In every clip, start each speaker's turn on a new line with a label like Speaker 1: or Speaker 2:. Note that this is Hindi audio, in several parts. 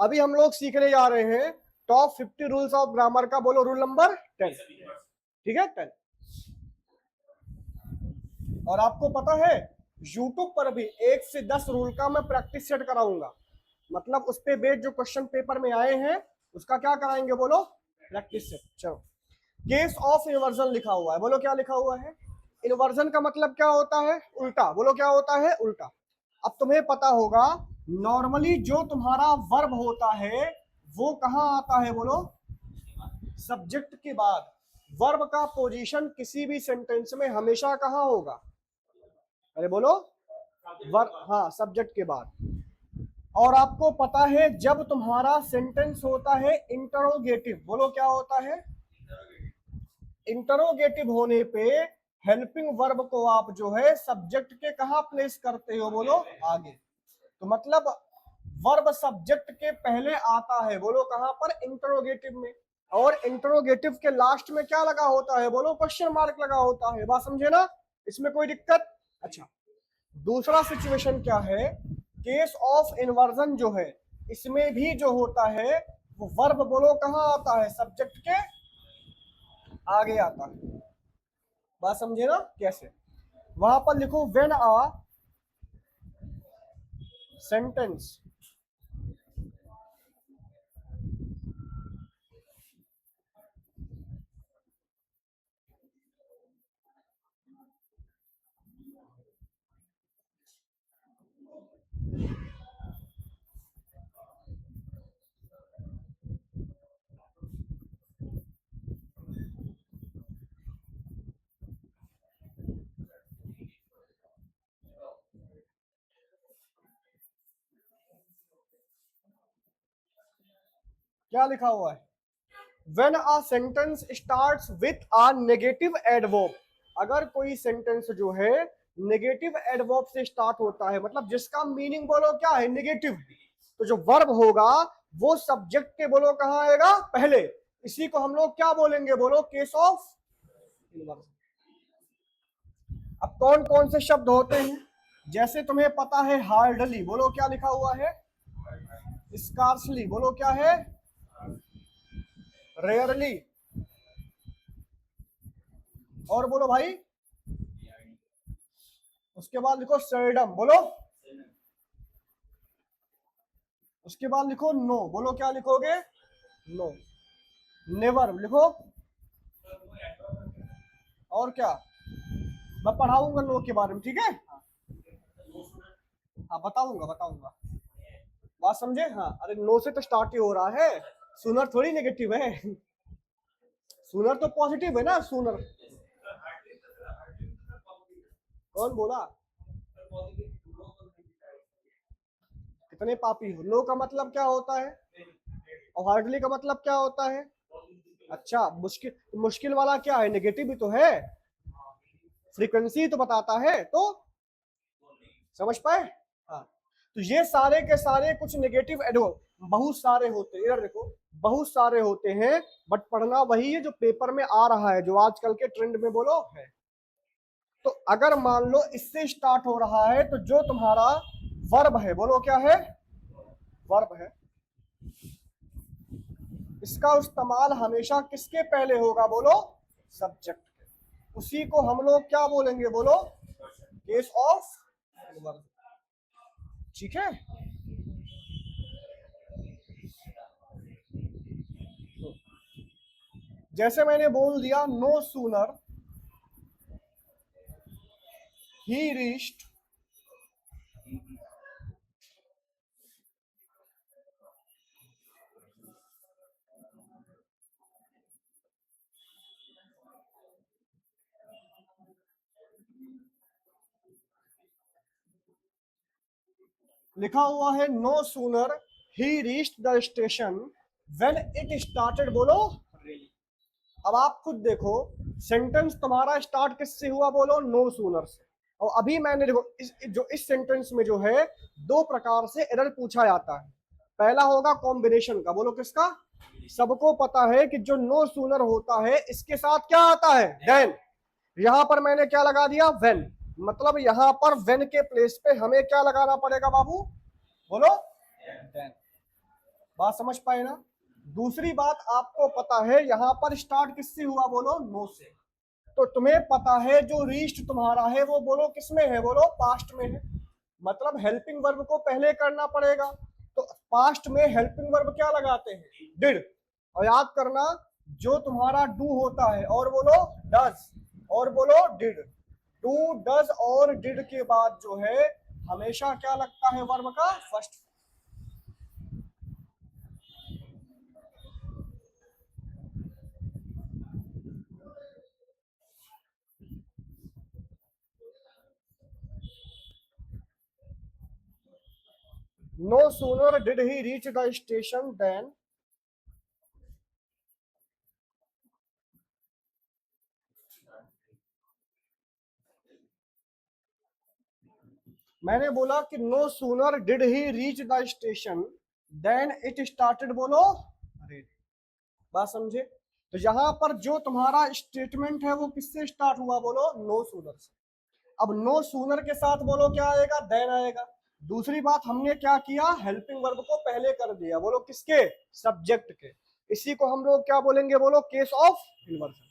Speaker 1: अभी हम लोग सीखने जा रहे हैं टॉप 50 रूल्स ऑफ ग्रामर का। बोलो रूल नंबर 10। ठीक है 10। और आपको पता है यूट्यूब पर भी 1 से 10 रूल का मैं प्रैक्टिस सेट कराऊंगा। मतलब उस पे बेस्ड जो क्वेश्चन पेपर में आए हैं उसका क्या कराएंगे, बोलो प्रैक्टिस सेट। चलो, केस ऑफ इन्वर्जन लिखा हुआ है, बोलो क्या लिखा हुआ है। इन्वर्जन का मतलब क्या होता है, उल्टा। बोलो क्या होता है, उल्टा। अब तुम्हें पता होगा नॉर्मली जो तुम्हारा वर्ब होता है वो कहां आता है, बोलो सब्जेक्ट के बाद। वर्ब का पोजीशन किसी भी सेंटेंस में हमेशा कहां होगा, अरे बोलो वर्ब, हाँ सब्जेक्ट के बाद। और आपको पता है जब तुम्हारा सेंटेंस होता है इंटरोगेटिव, बोलो क्या होता है, इंटरोगेटिव होने पे हेल्पिंग वर्ब को आप जो है सब्जेक्ट के कहां प्लेस करते हो, बोलो आगे। तो मतलब वर्ब सब्जेक्ट के पहले आता है, बोलो कहां पर, इंटरोगेटिव में। और इंटरोगेटिव के लास्ट में क्या लगा होता है, बोलो क्वेश्चन मार्क लगा होता है। बात समझे ना, इसमें कोई दिक्कत। अच्छा, दूसरा सिचुएशन क्या है, केस ऑफ इन्वर्जन जो है इसमें भी जो होता है वो वर्ब बोलो कहां आता है, सब्जेक्ट के आगे आता है। बात समझे ना कैसे, वहां पर लिखो व्हेन अ सेंटेंस क्या लिखा हुआ है, when a sentence starts with a negative adverb. अगर कोई सेंटेंस जो है नेगेटिव एडवर्ब से स्टार्ट होता है, मतलब जिसका मीनिंग बोलो क्या है, नेगेटिव, तो जो वर्ब होगा वो सब्जेक्ट के बोलो कहां आएगा, पहले। इसी को हम लोग क्या बोलेंगे, बोलो केस ऑफ इन्वर्जन। अब कौन कौन से शब्द होते हैं, जैसे तुम्हें पता है हार्डली, बोलो क्या लिखा हुआ है, स्कार्सली, बोलो क्या है, रेयरली, और बोलो भाई उसके बाद लिखो सेल्डम, बोलो उसके बाद लिखो नो, बोलो क्या लिखोगे, नो, नेवर लिखो, और क्या, मैं पढ़ाऊंगा नो के बारे में, ठीक है, हाँ बताऊंगा बताऊंगा। बात समझे, हाँ अरे नो से तो स्टार्ट ही हो रहा है, सुनर थोड़ी नेगेटिव है, सुनर तो पॉजिटिव है ना, सुनर। कौन बोला, कितने पापी हो, नो का मतलब क्या होता है, और हार्डली का मतलब क्या होता है। अच्छा, मुश्किल, मुश्किल वाला क्या है, नेगेटिव भी तो है, फ्रीक्वेंसी तो बताता है, तो समझ पाए। हाँ, तो ये सारे के सारे कुछ नेगेटिव एडवर्ब बहुत सारे होते हैं, इधर देखो बहुत सारे होते हैं, बट पढ़ना वही है जो पेपर में आ रहा है, जो आजकल के ट्रेंड में बोलो है। तो अगर मान लो इससे स्टार्ट हो रहा है तो जो तुम्हारा वर्ब है, बोलो क्या है, वर्ब है, इसका इस्तेमाल हमेशा किसके पहले होगा, बोलो सब्जेक्ट के। उसी को हम लोग क्या बोलेंगे, बोलो केस ऑफ वर्ब। ठीक है, जैसे मैंने बोल दिया नो सूनर ही रीच्ड, लिखा हुआ है no sooner he reached the station when it started, बोलो really। अब आप खुद देखो सेंटेंस तुम्हारा स्टार्ट किससे हुआ, बोलो नो सूनर से। और अभी मैंने देखो इस सेंटेंस में जो है दो प्रकार से एरर पूछा जाता है। पहला होगा कॉम्बिनेशन का, बोलो किसका, सबको पता है कि जो नो सूनर होता है इसके साथ क्या आता है, देन। यहां पर मैंने क्या लगा दिया, व्हेन, मतलब यहां पर व्हेन के प्लेस पे हमें क्या लगाना पड़ेगा बाबू, बोलो देन। बात समझ पाए ना। दूसरी बात आपको पता है यहाँ पर स्टार्ट किससे हुआ बोलो, नो से। तो तुम्हें पता है जो रीच्ड तुम्हारा है वो बोलो किसमें है, बोलो पास्ट में है। मतलब हेल्पिंग वर्ब को पहले करना पड़ेगा। तो पास्ट में हेल्पिंग वर्ब क्या लगाते हैं, डिड। और याद करना जो तुम्हारा डू होता है और बोलो डज और बोलो डिड, डू डज और डिड के बाद जो है हमेशा क्या लगता है वर्ब का first. No sooner did he reach the station then, मैंने बोला कि no sooner did he reach the station then it started बोलो, अरे बात समझे। तो यहां पर जो तुम्हारा स्टेटमेंट है वो किससे स्टार्ट हुआ बोलो, नो सूनर से। अब नो सूनर के साथ बोलो क्या आएगा, देन आएगा। दूसरी बात हमने क्या किया, हेल्पिंग वर्ब को पहले कर दिया, बोलो किसके, सब्जेक्ट के। इसी को हम लोग क्या बोलेंगे बोलो, केस ऑफ इन्वर्जन।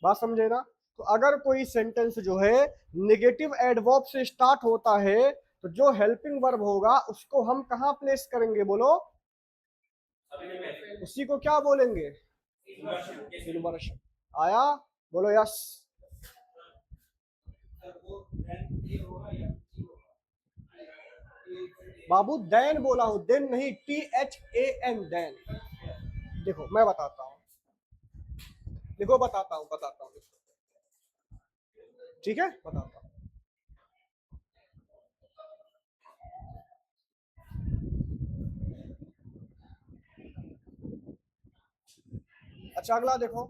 Speaker 1: बात समझे ना। तो अगर कोई सेंटेंस जो है नेगेटिव एडवर्ब से स्टार्ट होता है तो जो हेल्पिंग वर्ब होगा उसको हम कहां प्लेस करेंगे बोलो, उसी को क्या बोलेंगे, इन्वर्शन। आया, बोलो यस। बाबू देन बोला हूं, देन नहीं, THAN देन। देखो मैं बताता हूं, देखो बताता हूं, ठीक है बताता हूं। अच्छा अगला देखो,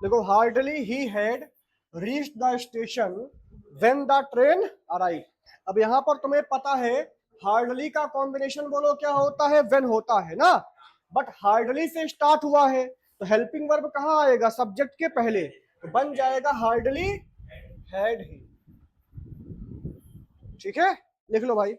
Speaker 1: देखो hardly he had reach the station when the train arrive. अब यहां पर तुम्हें पता है हार्डली का कॉम्बिनेशन बोलो क्या होता है, व्हेन होता है ना। बट हार्डली से स्टार्ट हुआ है तो हेल्पिंग वर्ब कहां आएगा, सब्जेक्ट के पहले, तो बन जाएगा हार्डली हैड ही। ठीक है, लिख लो भाई।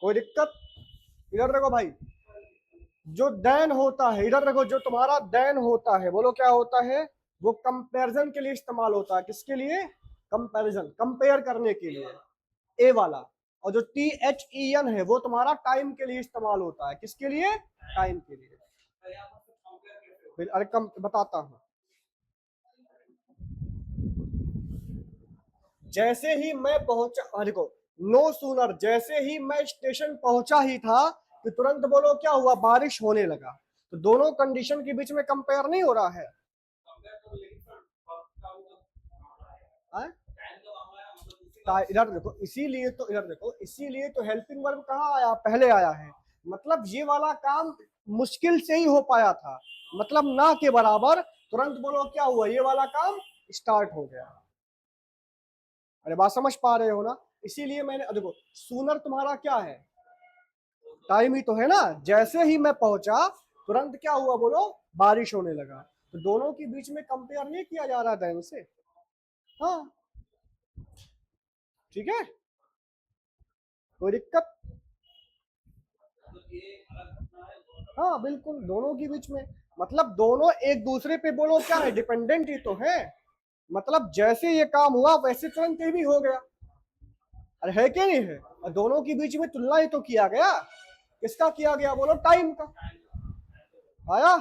Speaker 1: कोई दिक्कत, इधर देखो भाई, जो देन होता है, इधर देखो जो तुम्हारा देन होता है बोलो क्या होता है, वो कंपैरिजन के लिए इस्तेमाल होता है, किसके लिए, कंपैरिजन, कंपेयर करने के लिए, ए वाला। और जो THEN है वो तुम्हारा टाइम के लिए इस्तेमाल होता है, किसके लिए, टाइम के लिए। अरे कम बताता हूं, जैसे ही मैं पहुंचा, देखो नो सूनर, जैसे ही मैं स्टेशन पहुंचा ही था कि तुरंत बोलो क्या हुआ, बारिश होने लगा। तो दोनों कंडीशन के बीच में कंपेयर नहीं हो रहा है, इधर देखो, इसीलिए तो इधर देखो, इसीलिए तो हेल्पिंग वर्ब कहाँ आया, पहले आया है। मतलब ये वाला काम मुश्किल से ही हो पाया था, मतलब ना के बराबर, तुरंत बोलो क्या हुआ, ये वाला काम स्टार्ट हो गया। अरे बात समझ पा रहे हो ना। इसीलिए मैंने देखो, सूनर तुम्हारा क्या है, टाइम ही तो है ना। जैसे ही मैं पहुंचा तुरंत क्या हुआ बोलो, बारिश होने लगा। तो दोनों के बीच में कंपेयर नहीं किया जा रहा देन से। हाँ ठीक है, कोई दिक्कत, हाँ बिल्कुल, दोनों के बीच में, मतलब दोनों एक दूसरे पे बोलो क्या है, डिपेंडेंट ही तो है। मतलब जैसे ये काम हुआ वैसे तुरंत ये भी हो गया। अरे है क्या नहीं है, और दोनों के बीच में तुलना ही तो किया गया। किसका किया गया बोलो, टाइम का। आया,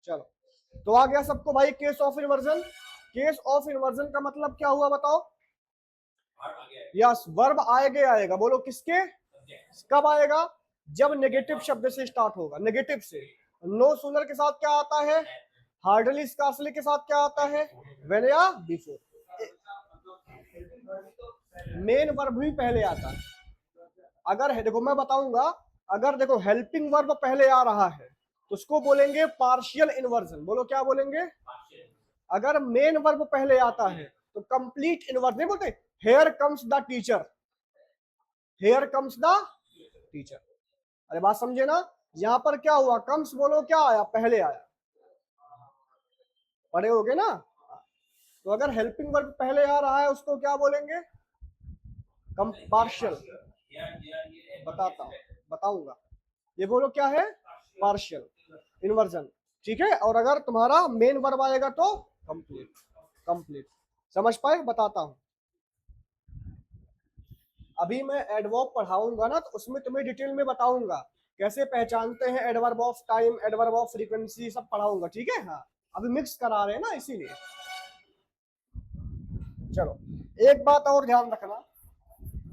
Speaker 1: चलो। तो आ गया सबको भाई case of inversion. Case of inversion का मतलब क्या हुआ बताओ, यस, वर्ब आगे आएगा, बोलो किसके, कब आएगा, जब नेगेटिव शब्द से स्टार्ट होगा, नेगेटिव से। नो सूनर के साथ क्या आता है, हार्डली स्कार्सली के साथ क्या आता है, व्हेन या बिफोर। मेन वर्ब भी पहले आता है। अगर है, देखो मैं बताऊंगा, अगर देखो हेल्पिंग वर्ब पहले आ रहा है तो उसको बोलेंगे पार्शियल इन्वर्जन। बोलो क्या बोलेंगे, अगर मेन वर्ब पहले आता है तो कंप्लीट इन्वर्जन। नहीं बोलते here comes the teacher, here comes the teacher. अरे बात समझे ना, यहां पर क्या हुआ, कम्स बोलो क्या आया, पहले आया, पढ़े होगे ना। तो अगर हेल्पिंग वर्ब पहले आ रहा है उसको क्या बोलेंगे, कम पार्शियल। बताऊंगा, ये बोलो क्या है, पार्शियल इन्वर्जन, ठीक है। और अगर तुम्हारा मेन वर्ब आएगा तो कंप्लीट, कंप्लीट। समझ पाए, बताता हूं। अभी मैं एडवर्ब पढ़ाऊंगा ना, तो उसमें तुम्हें डिटेल में बताऊंगा कैसे पहचानते हैं, adverb of time, adverb of frequency, सब पढ़ाऊंगा, ठीक है। हाँ, अभी मिक्स करा रहे हैं ना, इसीलिए। चलो, एक बात और ध्यान रखना,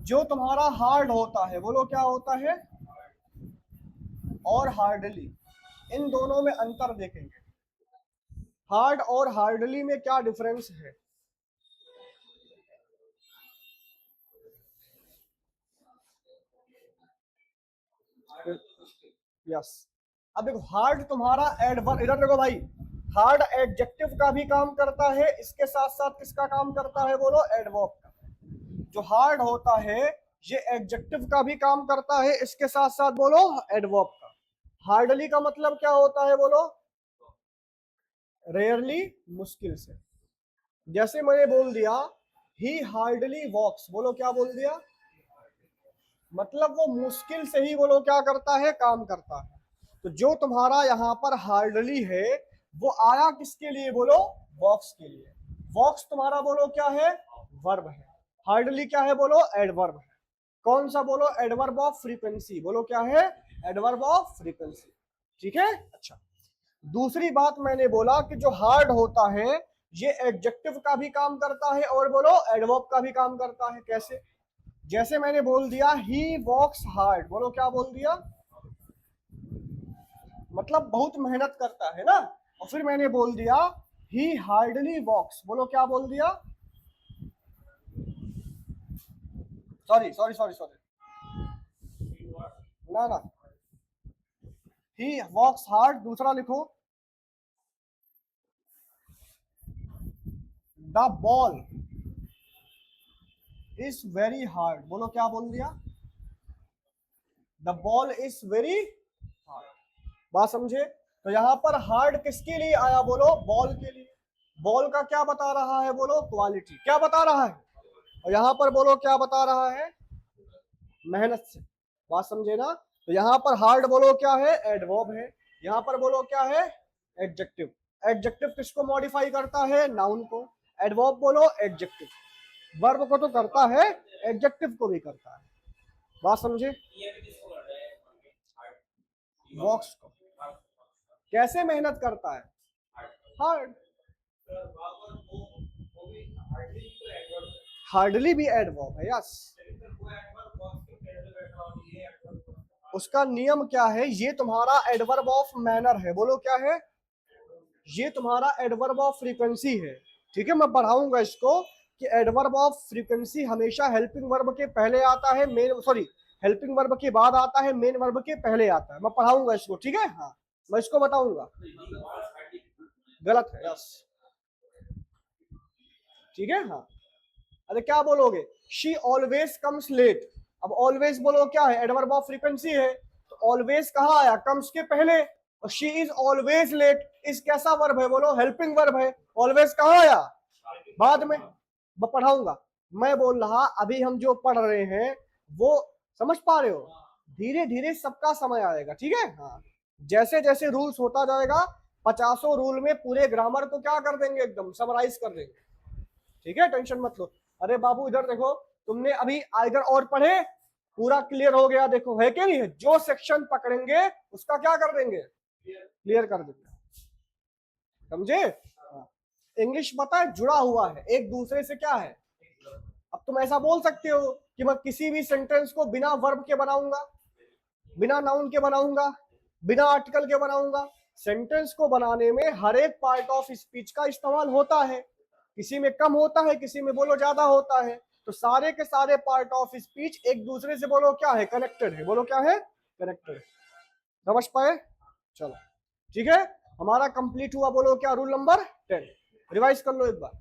Speaker 1: जो तुम्हारा हार्ड होता है, बोलो क्या होता है, और हार्डली, इन दोनों में अंतर देखेंगे। हार्ड और हार्डली में क्या डिफरेंस है। यस, अब देखो हार्ड तुम्हारा एडवर्ब, इधर देखो भाई, हार्ड एडजेक्टिव का भी काम करता है, इसके साथ साथ किसका काम करता है, बोलो एडवर्ब का। जो हार्ड होता है ये एडजेक्टिव का भी काम करता है, इसके साथ साथ बोलो एडवर्ब का। हार्डली का मतलब क्या होता है, बोलो रेयरली, मुश्किल से। जैसे मैंने बोल दिया ही हार्डली वॉक्स, बोलो क्या बोल दिया, मतलब वो मुश्किल से ही, बोलो क्या करता है, काम करता है। तो जो तुम्हारा यहाँ पर हार्डली है वो आया किसके लिए, बोलो वॉक्स के लिए। वॉक्स तुम्हारा बोलो क्या है, वर्ब है। हार्डली क्या है, बोलो एडवर्ब है। कौन सा, बोलो एडवर्ब ऑफ फ्रीक्वेंसी। बोलो क्या है, एडवर्ब ऑफ फ्रीक्वेंसी, ठीक है। अच्छा, दूसरी बात मैंने बोला कि जो हार्ड होता है ये एडजेक्टिव का भी काम करता है और बोलो एडवर्ब का भी काम करता है। कैसे, जैसे मैंने बोल दिया ही वॉक्स हार्ड, बोलो क्या बोल दिया, मतलब बहुत मेहनत करता है ना। और फिर मैंने बोल दिया ही हार्डली वॉक्स, बोलो क्या बोल दिया, सॉरी सॉरी सॉरी सॉरी, ना ना, ही वॉक्स हार्ड, दूसरा लिखो the ball is very hard, बोलो क्या बोल दिया, the ball is very hard. बात समझे, तो यहां पर हार्ड किसके लिए आया, बोलो बॉल के लिए। बॉल का क्या बता रहा है, बोलो क्वालिटी, क्या बता रहा है, और यहां पर बोलो क्या बता रहा है, मेहनत से। बात समझे ना, तो यहां पर हार्ड बोलो क्या है, एडवर्ब है। यहां पर बोलो क्या है, एडजेक्टिव। एडजेक्टिव किसको मॉडिफाई करता है, नाउन को। एडवर्ब बोलो एडजेक्टिव, वर्ब को तो करता है, एडजेक्टिव को भी करता है। बात समझे, वॉक्स को कैसे मेहनत करता है, हार्ड। हार्डली भी एडवर्ब है, यस। उसका नियम क्या है, ये तुम्हारा एडवर्ब ऑफ मैनर है, बोलो क्या है, ये तुम्हारा एडवर्ब ऑफ फ्रीक्वेंसी है, ठीक है। मैं पढ़ाऊंगा इसको कि एडवर्ब ऑफ फ्रीक्वेंसी हमेशा हेल्पिंग वर्ब के पहले आता है, मेन, सॉरी, हेल्पिंग वर्ब के बाद आता है, मेन वर्ब के पहले आता है। मैं पढ़ाऊंगा इसको, ठीक है। हाँ, मैं इसको बताऊंगा, गलत है, यस, ठीक है। हाँ, अरे क्या बोलोगे, शी ऑलवेज कम्स लेट। अब ऑलवेज बोलो क्या है, एडवर्ब ऑफ फ्रीक्वेंसी है, तो ऑलवेज कहाँ आया, कम्स के पहले। और शी इज ऑलवेज लेट, इस कैसा वर्ब है, बोलो हेल्पिंग वर्ब है। ऑलवेज कहाँ आया, बाद में, मैं पढ़ाऊंगा। मैं बोल रहा अभी हम जो पढ़ रहे हैं वो समझ पा रहे हो, धीरे धीरे सबका समय आएगा, ठीक है। हाँ, जैसे जैसे रूल्स होता जाएगा, 50 रूल में पूरे ग्रामर को क्या कर देंगे, एकदम समराइज कर देंगे, ठीक है, टेंशन मत लो। अरे बाबू इधर देखो, तुमने अभी इधर और पढ़े, पूरा क्लियर हो गया, देखो है क्या नहीं है, जो सेक्शन पकड़ेंगे उसका क्या कर देंगे, क्लियर कर देंगे, समझे। इंग्लिश पता है जुड़ा हुआ है एक दूसरे से, क्या है, अब तुम ऐसा बोल सकते हो कि मैं किसी भी सेंटेंस को बिना वर्ब के बनाऊंगा, बिना नाउन के बनाऊंगा, बिना आर्टिकल के बनाऊंगा। सेंटेंस को बनाने में हर एक पार्ट ऑफ स्पीच का इस्तेमाल होता है, किसी में कम होता है, किसी में बोलो ज्यादा होता है। तो सारे के सारे पार्ट ऑफ स्पीच एक दूसरे से बोलो क्या है, कनेक्टेड है। बोलो क्या है, कनेक्टेड। समझ पाए? चलो ठीक है, हमारा कंप्लीट हुआ। बोलो क्या, रूल नंबर 10। रिवाइज कर लो एक बार।